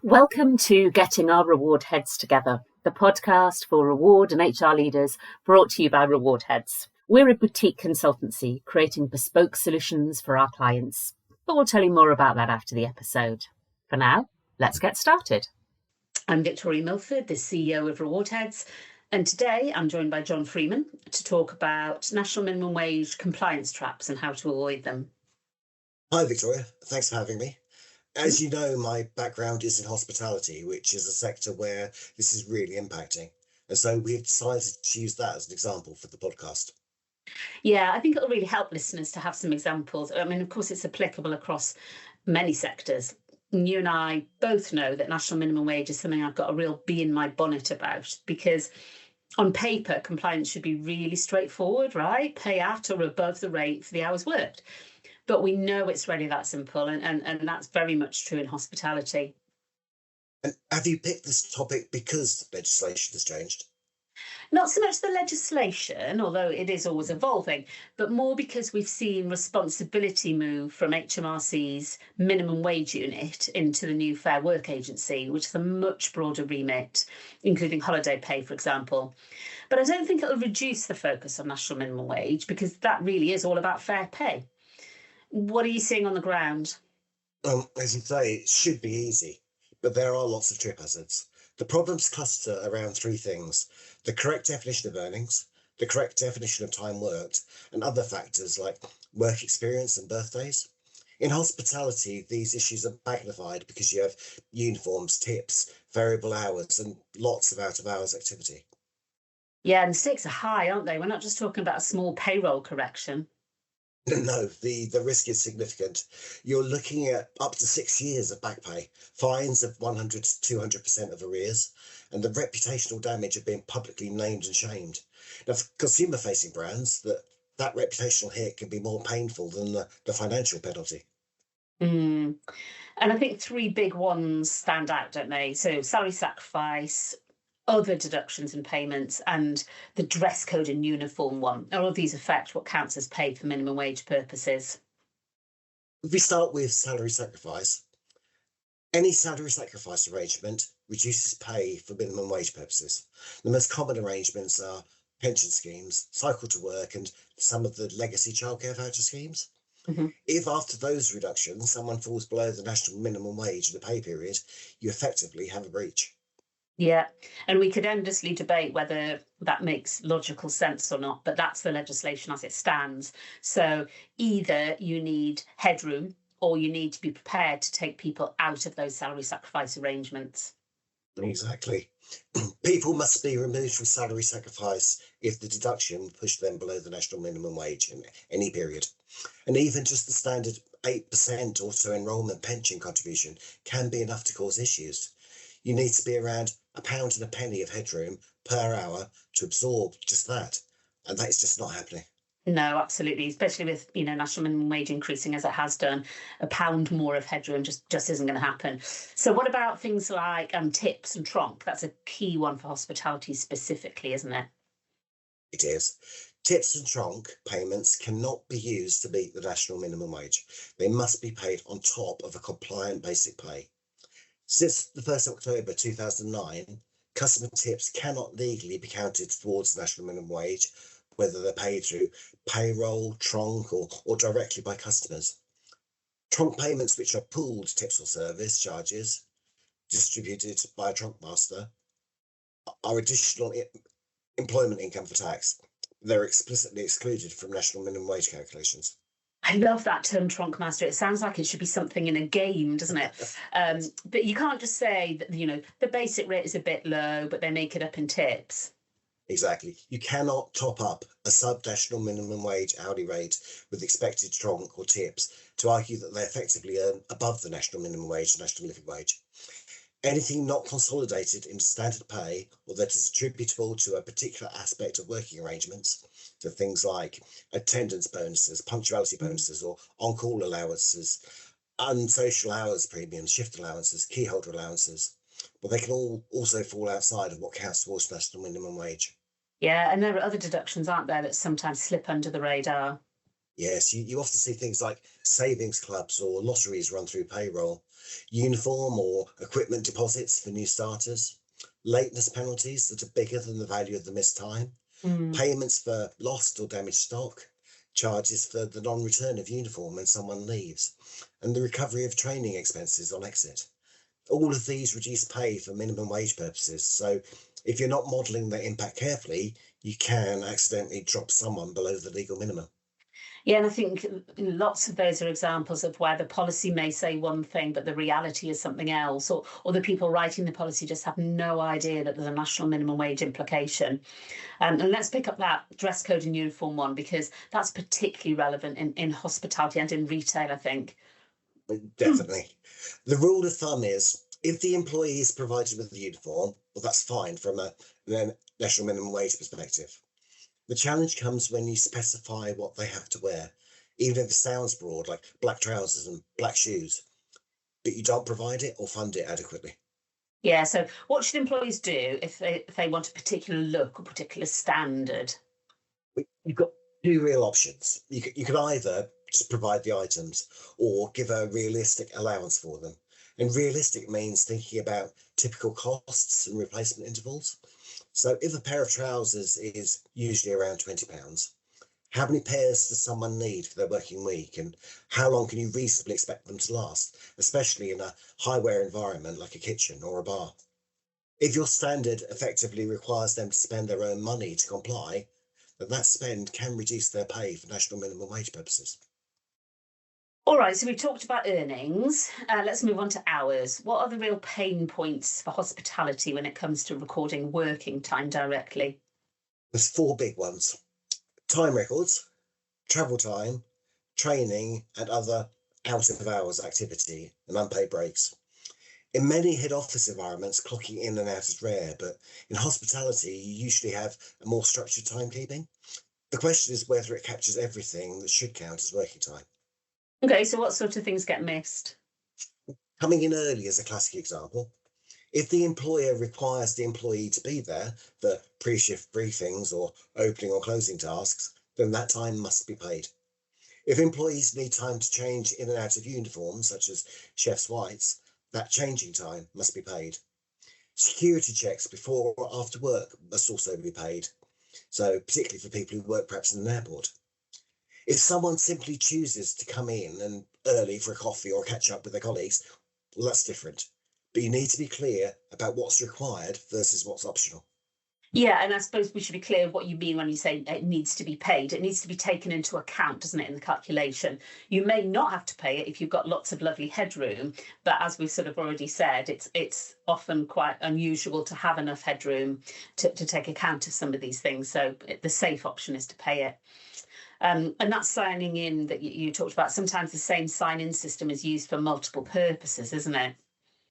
Welcome to Getting Our Reward Heads Together, the podcast for reward and HR leaders brought to you by Reward Heads. We're a boutique consultancy creating bespoke solutions for our clients, but we'll tell you more about that after the episode. For now, let's get started. I'm Victoria Milford, the CEO of Reward Heads, and today I'm joined by John Freeman to talk about national minimum wage compliance traps and how to avoid them. Hi Victoria, thanks for having me. As you know, my background is in hospitality, which is a sector where this is really impacting. And so we've decided to use that as an example for the podcast. Yeah, I think it'll really help listeners to have some examples. I mean, of course, it's applicable across many sectors. You and I both know that national minimum wage is something I've got a real bee in my bonnet about, because on paper, compliance should be really straightforward, right? Pay at or above the rate for the hours worked. But we know it's really that simple, and that's very much true in hospitality. And have you picked this topic because legislation has changed? Not so much the legislation, although it is always evolving, but more because we've seen responsibility move from HMRC's minimum wage unit into the new Fair Work Agency, which is a much broader remit, including holiday pay, for example. But I don't think it'll reduce the focus on national minimum wage, because that really is all about fair pay. What are you seeing on the ground? As you say, it should be easy, but there are lots of trip hazards. The problems cluster around three things: the correct definition of earnings, the correct definition of time worked, and other factors like work experience and birthdays. In hospitality, these issues are magnified because you have uniforms, tips, variable hours, and lots of out-of-hours activity. Yeah, and the stakes are high, aren't they? We're not just talking about a small payroll correction. No, the risk is significant. You're looking at up to 6 years of back pay, fines of 100 to 200% of arrears, and the reputational damage of being publicly named and shamed. Now, for consumer-facing brands, that reputational hit can be more painful than the financial penalty. And I think three big ones stand out, don't they? So salary sacrifice, other deductions and payments, and the dress code and uniform one. All of these affect what counts as pay for minimum wage purposes. If we start with salary sacrifice, any salary sacrifice arrangement reduces pay for minimum wage purposes. The most common arrangements are pension schemes, cycle to work, and some of the legacy childcare voucher schemes. Mm-hmm. If after those reductions someone falls below the national minimum wage in the pay period, you effectively have a breach. Yeah, and we could endlessly debate whether that makes logical sense or not, but that's the legislation as it stands. So either you need headroom or you need to be prepared to take people out of those salary sacrifice arrangements. Exactly. People must be removed from salary sacrifice if the deduction pushed them below the national minimum wage in any period. And even just the standard 8% auto enrolment pension contribution can be enough to cause issues. You need to be around £1 and a penny of headroom per hour to absorb just that. And that is just not happening. No, absolutely, especially with national minimum wage increasing as it has done. £1 more of headroom just isn't going to happen. So what about things like tips and tronc? That's a key one for hospitality specifically, isn't it? It is. Tips and tronc payments cannot be used to meet the national minimum wage. They must be paid on top of a compliant basic pay. Since the 1st of October 2009, customer tips cannot legally be counted towards the national minimum wage, whether they're paid through payroll, tronc, or directly by customers. Tronc payments, which are pooled tips or service charges distributed by a tronc master, are additional employment income for tax. They're explicitly excluded from national minimum wage calculations. I love that term, tronc master. It sounds like it should be something in a game, doesn't it? But you can't just say that, the basic rate is a bit low, but they make it up in tips. Exactly. You cannot top up a sub-national minimum wage hourly rate with expected tronc or tips to argue that they effectively earn above the national minimum wage, national living wage. Anything not consolidated into standard pay or that is attributable to a particular aspect of working arrangements, so things like attendance bonuses, punctuality bonuses, or on-call allowances, unsocial hours premiums, shift allowances, key holder allowances, well, they can all also fall outside of what counts towards national minimum wage. Yeah, and there are other deductions, aren't there, that sometimes slip under the radar? Yes, you often see things like savings clubs or lotteries run through payroll, uniform or equipment deposits for new starters, lateness penalties that are bigger than the value of the missed time, Mm. payments for lost or damaged stock, charges for the non-return of uniform when someone leaves, and the recovery of training expenses on exit. All of these reduce pay for minimum wage purposes. So if you're not modelling their impact carefully, you can accidentally drop someone below the legal minimum. Yeah, and I think lots of those are examples of where the policy may say one thing, but the reality is something else, or the people writing the policy just have no idea that there's a national minimum wage implication. And let's pick up that dress code and uniform one, because that's particularly relevant in hospitality and in retail, I think. Definitely. The rule of thumb is if the employee is provided with the uniform, well, that's fine from a national minimum wage perspective. The challenge comes when you specify what they have to wear, even if it sounds broad, like black trousers and black shoes, but you don't provide it or fund it adequately. Yeah, so what should employees do if they want a particular look or particular standard? You've got two real options. You could either just provide the items or give a realistic allowance for them. And realistic means thinking about typical costs and replacement intervals. So if a pair of trousers is usually around £20, how many pairs does someone need for their working week? And how long can you reasonably expect them to last, especially in a high wear environment like a kitchen or a bar? If your standard effectively requires them to spend their own money to comply, then that spend can reduce their pay for national minimum wage purposes. All right, so we've talked about earnings. Let's move on to hours. What are the real pain points for hospitality when it comes to recording working time directly? There's four big ones: time records, travel time, training, and other out of hours activity and unpaid breaks. In many head office environments, clocking in and out is rare, but in hospitality, you usually have a more structured timekeeping. The question is whether it captures everything that should count as working time. Okay, so what sort of things get missed? Coming in early is a classic example. If the employer requires the employee to be there for pre-shift briefings or opening or closing tasks, then that time must be paid. If employees need time to change in and out of uniform, such as chef's whites, that changing time must be paid. Security checks before or after work must also be paid. So particularly for people who work perhaps in an airport. If someone simply chooses to come in and early for a coffee or catch up with their colleagues, well, that's different. But you need to be clear about what's required versus what's optional. Yeah, and I suppose we should be clear what you mean when you say it needs to be paid. It needs to be taken into account, doesn't it, in the calculation? You may not have to pay it if you've got lots of lovely headroom, but as we've sort of already said, it's often quite unusual to have enough headroom to take account of some of these things. So the safe option is to pay it. And that signing in that you talked about, sometimes the same sign-in system is used for multiple purposes, isn't it?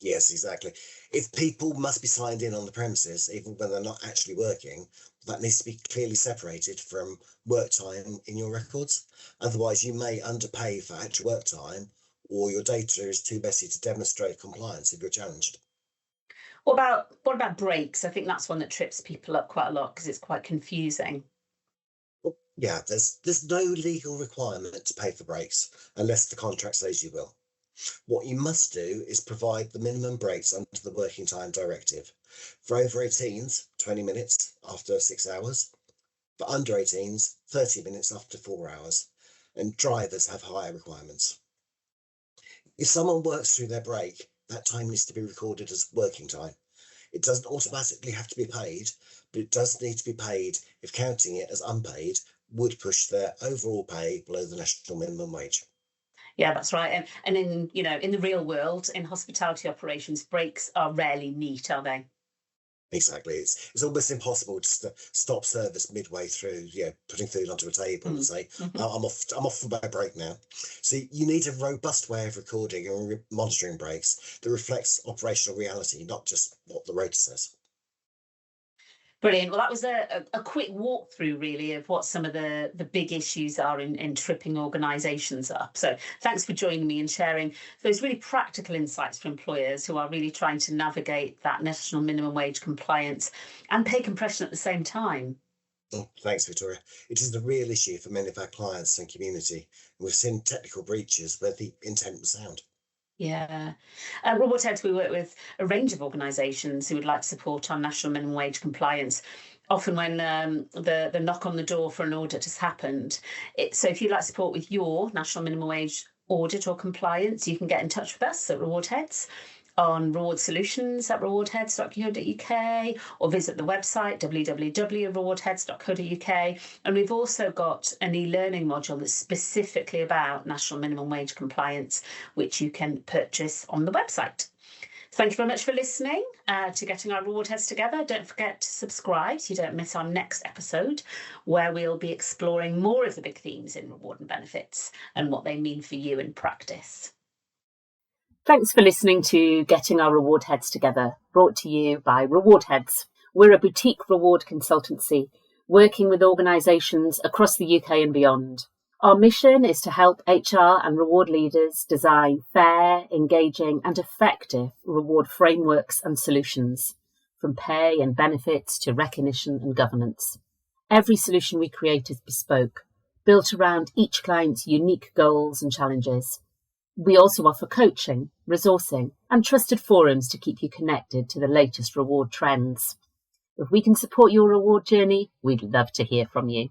Yes, exactly. If people must be signed in on the premises, even when they're not actually working, that needs to be clearly separated from work time in your records. Otherwise, you may underpay for actual work time, or your data is too messy to demonstrate compliance if you're challenged. What about breaks? I think that's one that trips people up quite a lot because it's quite confusing. Well, yeah, there's no legal requirement to pay for breaks unless the contract says you will. What you must do is provide the minimum breaks under the Working Time Directive. For over 18s, 20 minutes after 6 hours. For under 18s, 30 minutes after 4 hours. And drivers have higher requirements. If someone works through their break, that time needs to be recorded as working time. It doesn't automatically have to be paid, but it does need to be paid if counting it as unpaid would push their overall pay below the national minimum wage. Yeah, that's right. And in the real world, in hospitality operations, breaks are rarely neat, are they? Exactly. It's almost impossible just to stop service midway through, putting food onto a table and say, Mhm. I'm off for my break now. So you need a robust way of recording and monitoring breaks that reflects operational reality, not just what the rota says. Brilliant. Well, that was a quick walkthrough, really, of what some of the big issues are in tripping organisations up. So thanks for joining me and sharing those really practical insights for employers who are really trying to navigate that national minimum wage compliance and pay compression at the same time. Thanks, Victoria. It is a real issue for many of our clients and community. We've seen technical breaches where the intent was sound. Yeah. At Reward Heads, we work with a range of organisations who would like support on national minimum wage compliance. Often when the knock on the door for an audit has happened. So if you'd like support with your national minimum wage audit or compliance, you can get in touch with us at Reward Heads on rewardsolutions@rewardheads.co.uk or visit the website www.rewardheads.co.uk. And we've also got an e-learning module that's specifically about national minimum wage compliance, which you can purchase on the website. Thank you very much for listening to Getting Our Reward Heads Together. Don't forget to subscribe so you don't miss our next episode, where we'll be exploring more of the big themes in reward and benefits and what they mean for you in practice. Thanks for listening to Getting Our Reward Heads Together, brought to you by Reward Heads. We're a boutique reward consultancy working with organisations across the UK and beyond. Our mission is to help HR and reward leaders design fair, engaging and effective reward frameworks and solutions, from pay and benefits to recognition and governance. Every solution we create is bespoke, built around each client's unique goals and challenges. We also offer coaching, resourcing and trusted forums to keep you connected to the latest reward trends. If we can support your reward journey, we'd love to hear from you.